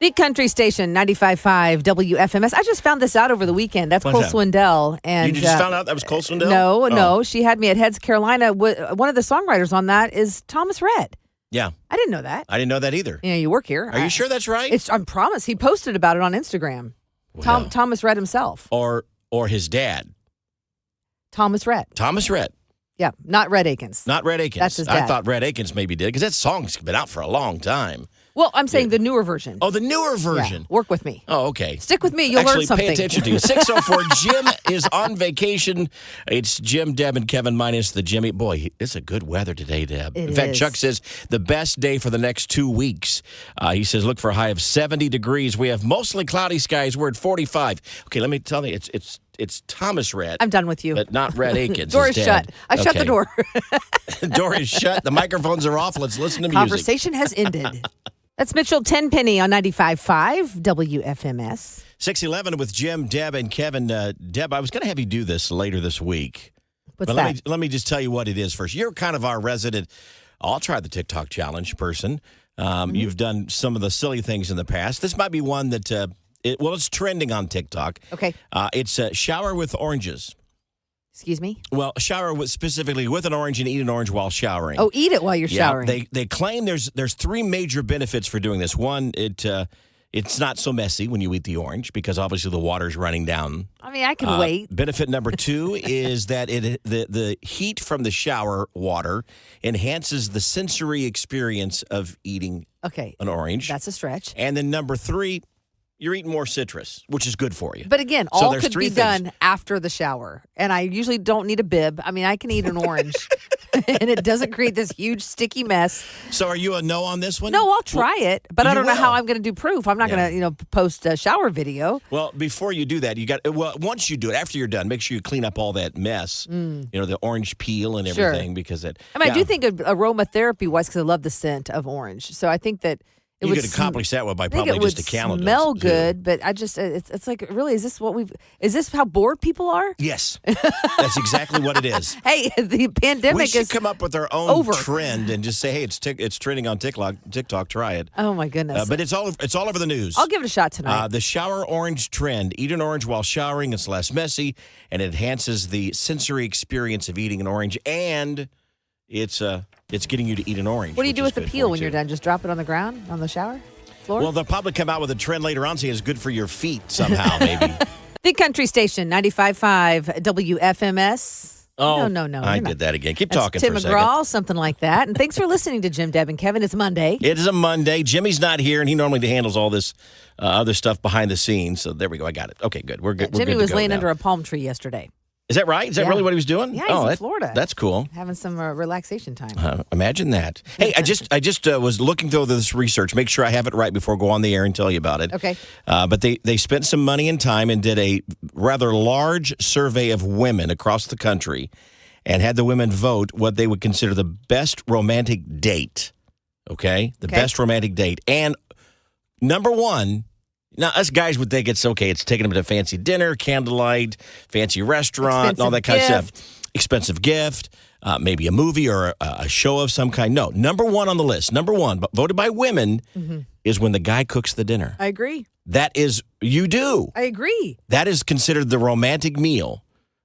The country station, 95.5 WFMS. I just found this out over the weekend. That's Cole Swindell. And you just found out that was Cole Swindell? No. She had me at Heads Carolina. One of the songwriters on that is Thomas Rhett. Yeah. I didn't know that. I didn't know that either. Yeah, you work here. Are you sure that's right? I promise. He posted about it on Instagram. Well, Thomas Rhett himself. Or his dad. Thomas Rhett. Thomas Rhett. Yeah, not Rhett Akins. Not Rhett Akins. That's his dad. I thought Rhett Akins maybe did, because that song's been out for a long time. Well, I'm saying the newer version. Oh, the newer version. Yeah, work with me. Oh, okay. Stick with me. You'll learn something. Pay attention to you. 604, Jim is on vacation. It's Jim, Deb, and Kevin minus the Jimmy. Boy, it's a good weather today, Deb. In fact, Chuck says the best day for the next 2 weeks. He says look for a high of 70 degrees. We have mostly cloudy skies. We're at 45. Okay, let me tell you, it's Thomas Rhett. I'm done with you. But not Rhett Akins. Door is shut. I shut the door. Door is shut. The microphones are off. Let's listen to music. Conversation has ended. That's Mitchell Tenpenny on 95.5 WFMS. 611 with Jim, Deb, and Kevin. Deb, I was going to have you do this later this week. What's that? Let me just tell you what it is first. You're kind of our resident, I'll try the TikTok challenge person. You've done some of the silly things in the past. This might be one that, it's trending on TikTok. Okay. It's shower with oranges. Excuse me? Well, shower specifically with an orange and eat an orange while showering. Oh, eat it while you're showering. They claim there's three major benefits for doing this. One, it's not so messy when you eat the orange because obviously the water's running down. I mean, I can wait. Benefit number two is that the heat from the shower water enhances the sensory experience of eating an orange. That's a stretch. And then number three, you're eating more citrus, which is good for you. But again, all could be done after the shower. And I usually don't need a bib. I mean, I can eat an orange. And it doesn't create this huge sticky mess. So are you a no on this one? No, I'll try it. But I don't know how I'm going to do proof. I'm not going to, post a shower video. Well, before you do that, once you do it, after you're done, make sure you clean up all that mess. The orange peel and everything. Because I do think of aromatherapy-wise because I love the scent of orange. So I think that you could accomplish that by probably just a candle. Smell good, but I just it's like, really, is this how bored people are? Yes, that's exactly what it is. Hey, the pandemic we should come up with our own trend and just say, hey, it's trending on TikTok. Try it. Oh my goodness! But it's all over the news. I'll give it a shot tonight. The shower orange trend: eat an orange while showering. It's less messy and it enhances the sensory experience of eating an orange, and it's getting you to eat an orange. What do you do with the peel when you're done? Just drop it on the ground, on the shower floor? Well, they'll probably come out with a trend later on saying it's good for your feet somehow, maybe. The country station, 95.5 WFMS. Oh, no. I did that again. Keep talking Tim for a second. McGraw, something like that. And thanks for listening to Jim, Deb, and Kevin. It's Monday. It is a Monday. Jimmy's not here, and he normally handles all this other stuff behind the scenes. So there we go. I got it. Okay, good. We're good. Jimmy was laying under a palm tree yesterday. Is that right? Is that really what he was doing? Yeah, he's in Florida. That's cool. Having some relaxation time. Imagine that. Hey, I just was looking through this research, make sure I have it right before I go on the air and tell you about it. Okay. But they spent some money and time and did a rather large survey of women across the country and had the women vote what they would consider the best romantic date. Okay? The best romantic date. And number one, now, us guys would think it's okay. It's taking them to a fancy dinner, candlelight, fancy restaurant, and all that kind of stuff. Expensive gift, maybe a movie or a show of some kind. No, number one on the list, but voted by women, is when the guy cooks the dinner. I agree. That is, you do. I agree. That is considered the romantic meal.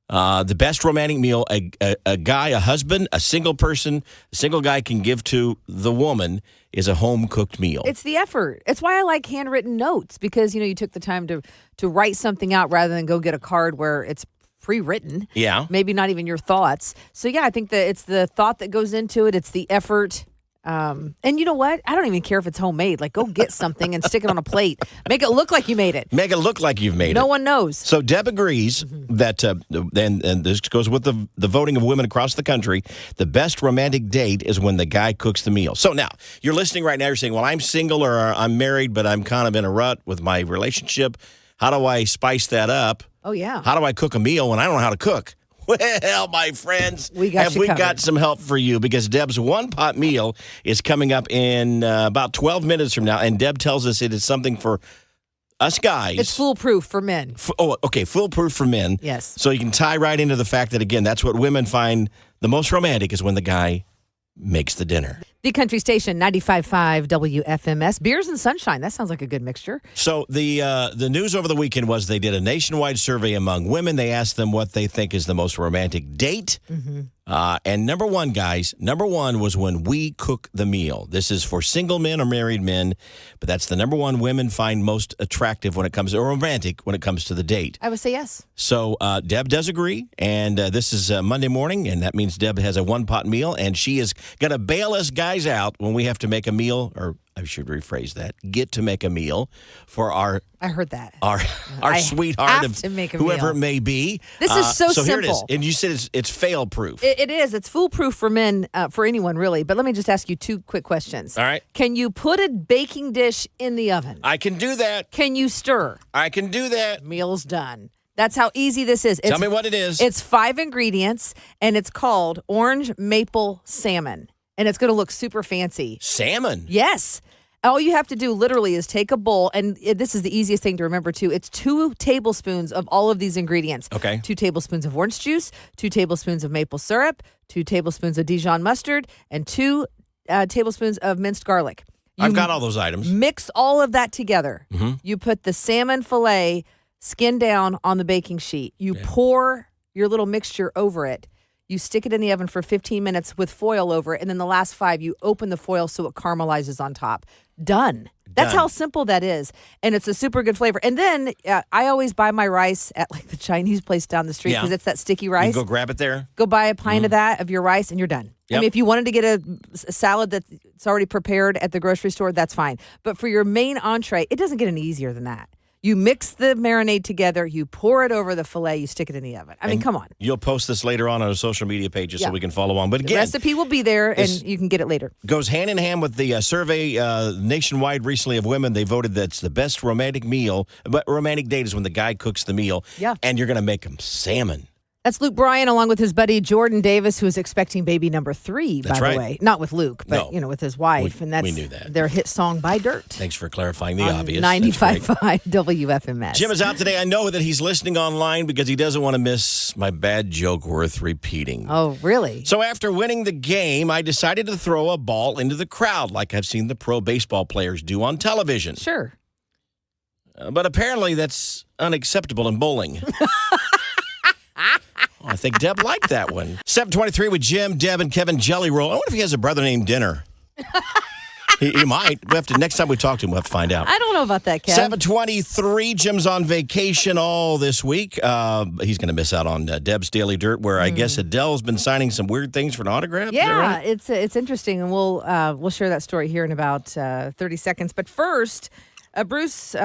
The best romantic meal a guy, a husband, a single person, a single guy can give to the woman is a home-cooked meal. It's the effort. It's why I like handwritten notes because, you took the time to write something out rather than go get a card where it's pre-written. Yeah. Maybe not even your thoughts. So, yeah, I think that it's the thought that goes into it. It's the effort. And you know what? I don't even care if it's homemade. Like, go get something and stick it on a plate. Make it look like you made it. Make it look like you've made it. No one knows. So Deb agrees that, and this goes with the voting of women across the country, the best romantic date is when the guy cooks the meal. So now, you're listening right now, you're saying, well, I'm single or I'm married, but I'm kind of in a rut with my relationship. How do I spice that up? Oh, yeah. How do I cook a meal when I don't know how to cook? Well, my friends, we got some help for you because Deb's one-pot meal is coming up in about 12 minutes from now, and Deb tells us it is something for us guys. It's foolproof for men. Foolproof for men. Yes. So you can tie right into the fact that, again, that's what women find the most romantic is when the guy makes the dinner. The country station, 95.5 WFMS. Beers and sunshine. That sounds like a good mixture. So the news over the weekend was they did a nationwide survey among women. They asked them what they think is the most romantic date. Mm-hmm. And number one was when we cook the meal. This is for single men or married men, but that's the number one women find most attractive when it comes to, or romantic when it comes to the date. I would say yes. So Deb does agree, and this is Monday morning, and that means Deb has a one-pot meal, and she is going to bail us guys out when we have to make a meal, or I should rephrase that, get to make a meal for our... I heard that. Our sweetheart of whoever it may be. This is so simple. Here it is. And you said it's fail-proof. It is. It's foolproof for men, for anyone, really. But let me just ask you two quick questions. All right. Can you put a baking dish in the oven? I can do that. Can you stir? I can do that. Meal's done. That's how easy this is. Tell me what it is. It's 5 ingredients, and it's called orange maple salmon. And it's going to look super fancy. Salmon? Yes. All you have to do literally is take a bowl, and this is the easiest thing to remember, too. It's 2 tablespoons of all of these ingredients. Okay. 2 tablespoons of orange juice, 2 tablespoons of maple syrup, 2 tablespoons of Dijon mustard, and 2 tablespoons of minced garlic. I've got all those items. Mix all of that together. Mm-hmm. You put the salmon fillet skin down on the baking sheet. You pour your little mixture over it. You stick it in the oven for 15 minutes with foil over it, and then the last 5, you open the foil so it caramelizes on top. Done. That's how simple that is, and it's a super good flavor. And then I always buy my rice at like the Chinese place down the street because it's that sticky rice. You can go grab it there. Go buy a pint of that, of your rice, and you're done. Yep. I mean, if you wanted to get a salad that's already prepared at the grocery store, that's fine. But for your main entree, it doesn't get any easier than that. You mix the marinade together, you pour it over the filet, you stick it in the oven. I mean, come on. You'll post this later on our social media pages so we can follow on. But again, the recipe will be there, and you can get it later. Goes hand in hand with the survey nationwide recently of women. They voted that's the best romantic meal, but romantic date is when the guy cooks the meal. Yeah. And you're going to make them salmon. That's Luke Bryan, along with his buddy Jordan Davis, who is expecting baby number 3, that's by right. the way. Not with Luke, but with his wife. We knew that. Their hit song, By Dirt. Thanks for clarifying the obvious. 95.5 WFMS. Jim is out today. I know that he's listening online because he doesn't want to miss my bad joke worth repeating. Oh, really? So after winning the game, I decided to throw a ball into the crowd like I've seen the pro baseball players do on television. Sure. But apparently that's unacceptable in bowling. I think Deb liked that one. 7:23 with Jim, Deb, and Kevin Jelly Roll. I wonder if he has a brother named Dinner. he might. Next time we talk to him, we'll have to find out. I don't know about that, Kev. 7:23. Jim's on vacation all this week. He's going to miss out on Deb's Daily Dirt, where I guess Adele's been signing some weird things for an autograph. Yeah, right? it's interesting, and we'll share that story here in about 30 seconds. But first. Bruce, you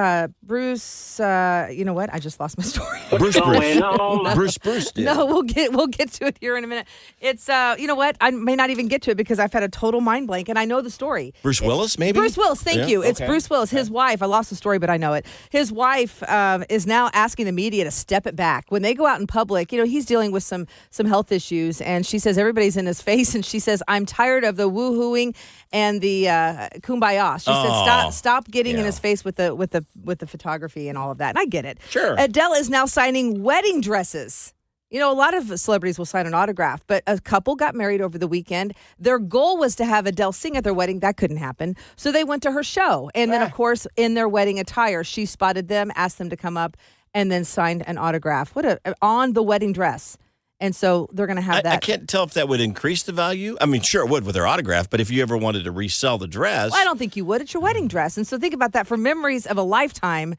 know what? I just lost my story. Bruce did. No, we'll get to it here in a minute. It's, you know what? I may not even get to it because I've had a total mind blank, and I know the story. Bruce Willis, maybe? Bruce Willis, thank you. It's Bruce Willis. His wife, I lost the story, but I know it. His wife is now asking the media to step it back. When they go out in public, he's dealing with some health issues, and she says everybody's in his face, and she says, I'm tired of the woo-hooing and the kumbaya. She said, stop getting in his face with the photography and all of that. And I get it. Sure. Adele is now signing wedding dresses. A lot of celebrities will sign an autograph, but a couple got married over the weekend. Their goal was to have Adele sing at their wedding. That couldn't happen. So they went to her show. And then, of course, in their wedding attire, she spotted them, asked them to come up, and then signed an autograph. On the wedding dress. And so they're going to have that. I can't tell if that would increase the value. I mean, sure it would with their autograph, but if you ever wanted to resell the dress. Well, I don't think you would. It's your wedding dress. And so think about that for memories of a lifetime,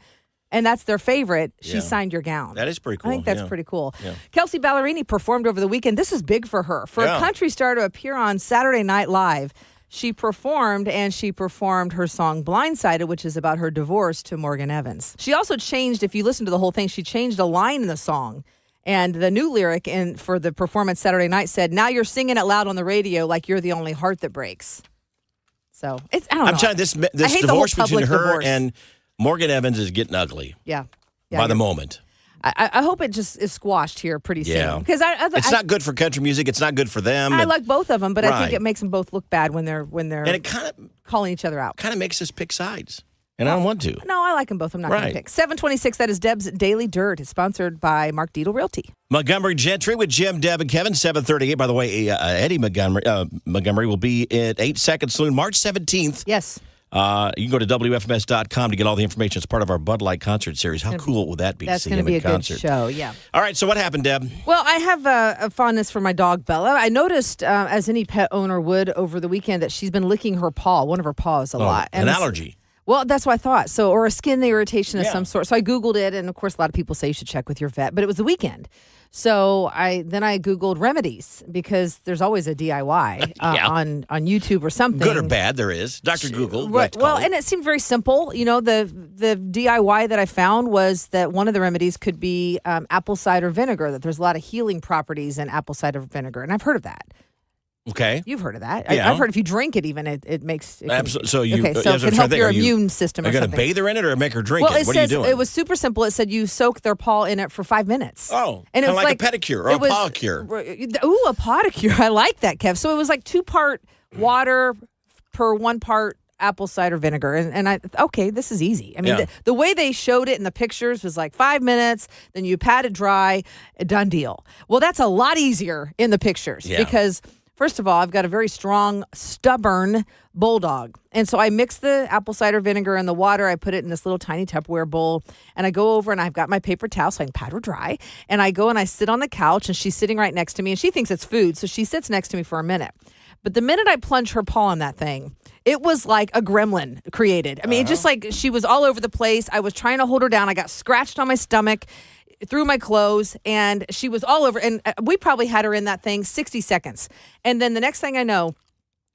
and that's their favorite. She signed your gown. That is pretty cool. I think that's pretty cool. Yeah. Kelsey Ballerini performed over the weekend. This is big for her. For a country star to appear on Saturday Night Live, she performed her song Blindsided, which is about her divorce to Morgan Evans. She also changed, if you listen to the whole thing, she changed a line in the song. And the new lyric for the performance Saturday night said, now you're singing it loud on the radio like you're the only heart that breaks. So, I don't know. I'm telling you, this divorce between her and Morgan Evans is getting ugly. Yeah. By the moment. I hope it just is squashed here pretty soon. Because it's not good for country music. It's not good for them. I like both of them, but I think it makes them both look bad when they're and it kind of calling each other out. Kind of makes us pick sides. and I don't want to. No, I like them both. I'm not going to pick. 726, that is Deb's Daily Dirt. It's sponsored by Mark Dietel Realty. Montgomery Gentry with Jim, Deb, and Kevin, 7:38. By the way, Eddie Montgomery will be at 8 Second Saloon March 17th. Yes. You can go to WFMS.com to get all the information. It's part of our Bud Light concert series. How cool would that be? That's going to be a good show, yeah. All right, so what happened, Deb? Well, I have a fondness for my dog, Bella. I noticed, as any pet owner would over the weekend, that she's been licking her paw, one of her paws, a lot. An allergy. Well, that's what I thought. So, or a skin irritation of some sort. So I Googled it, and of course, a lot of people say you should check with your vet, but it was the weekend. So I Googled remedies because there's always a DIY on YouTube or something. Good or bad, there is. Dr. Google. Well, and it seemed very simple. You know, the DIY that I found was that one of the remedies could be apple cider vinegar, that there's a lot of healing properties in apple cider vinegar. And I've heard of that. Okay. You've heard of that. Yeah. I've heard if you drink it even, it makes... Absolutely. So it can help your immune system or something. Are you going to bathe her in it or make her drink it? What are you doing? It was super simple. It said you soak their paw in it for 5 minutes. Oh, and kind of like a pedicure or a paw cure. Ooh, a podicure. I like that, Kev. So it was like 2-part water per 1 part apple cider vinegar. And this is easy. I mean, the way they showed it in the pictures was like 5 minutes, then you pat it dry, a done deal. Well, that's a lot easier in the pictures because... First of all, I've got a very strong, stubborn bulldog. And so I mix the apple cider vinegar and the water. I put it in this little tiny Tupperware bowl. And I go over and I've got my paper towel so I can pat her dry. And I go and I sit on the couch and she's sitting right next to me. And she thinks it's food. So she sits next to me for a minute. But the minute I plunge her paw on that thing, it was like a gremlin created. I mean, just like she was all over the place. I was trying to hold her down. I got scratched on my stomach, through my clothes, and she was all over. And we probably had her in that thing 60 seconds. And then the next thing I know,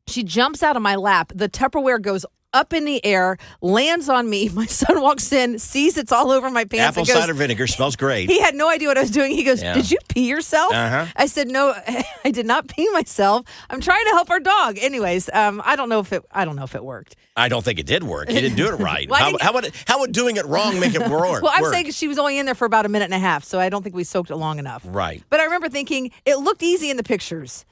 she jumps out of my lap. The Tupperware goes up in the air, lands on me. My son walks in, sees it's all over my pants. Apple cider vinegar smells great. He had no idea what I was doing. He goes, "Did you pee yourself?" I said, "No, I did not pee myself. I'm trying to help our dog." Anyways, I don't know if it worked. I don't think it did work. You didn't do it right. How would doing it wrong make it work? Well, I'm saying she was only in there for about a minute and a half, so I don't think we soaked it long enough. Right. But I remember thinking it looked easy in the pictures.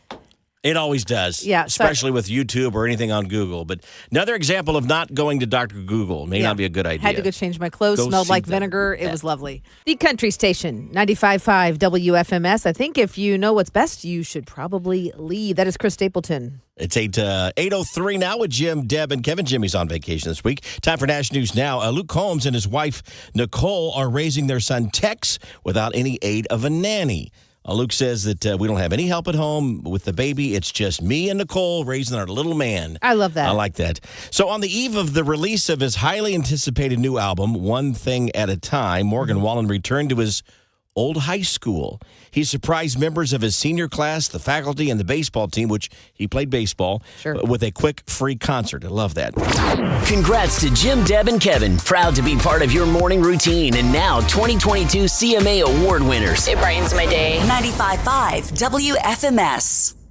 It always does, yeah, especially with YouTube or anything on Google. But another example of not going to Dr. Google may not be a good idea. Had to go change my clothes, smelled like vinegar. It was lovely. The country station, 95.5 WFMS. I think if you know what's best, you should probably leave. That is Chris Stapleton. It's 8:03 now with Jim, Deb, and Kevin. Jimmy's on vacation this week. Time for Nash News Now. Luke Combs and his wife, Nicole, are raising their son, Tex, without any aid of a nanny. Luke says that we don't have any help at home with the baby. It's just me and Nicole raising our little man. I love that. I like that. So on the eve of the release of his highly anticipated new album, One Thing at a Time, Morgan Wallen returned to his old high school. He surprised members of his senior class, the faculty, and the baseball team, which he played baseball, with a quick free concert. I love that. Congrats to Jim, Deb, and Kevin. Proud to be part of your morning routine. And now 2022 CMA Award winners. It brightens my day. 95.5 WFMS.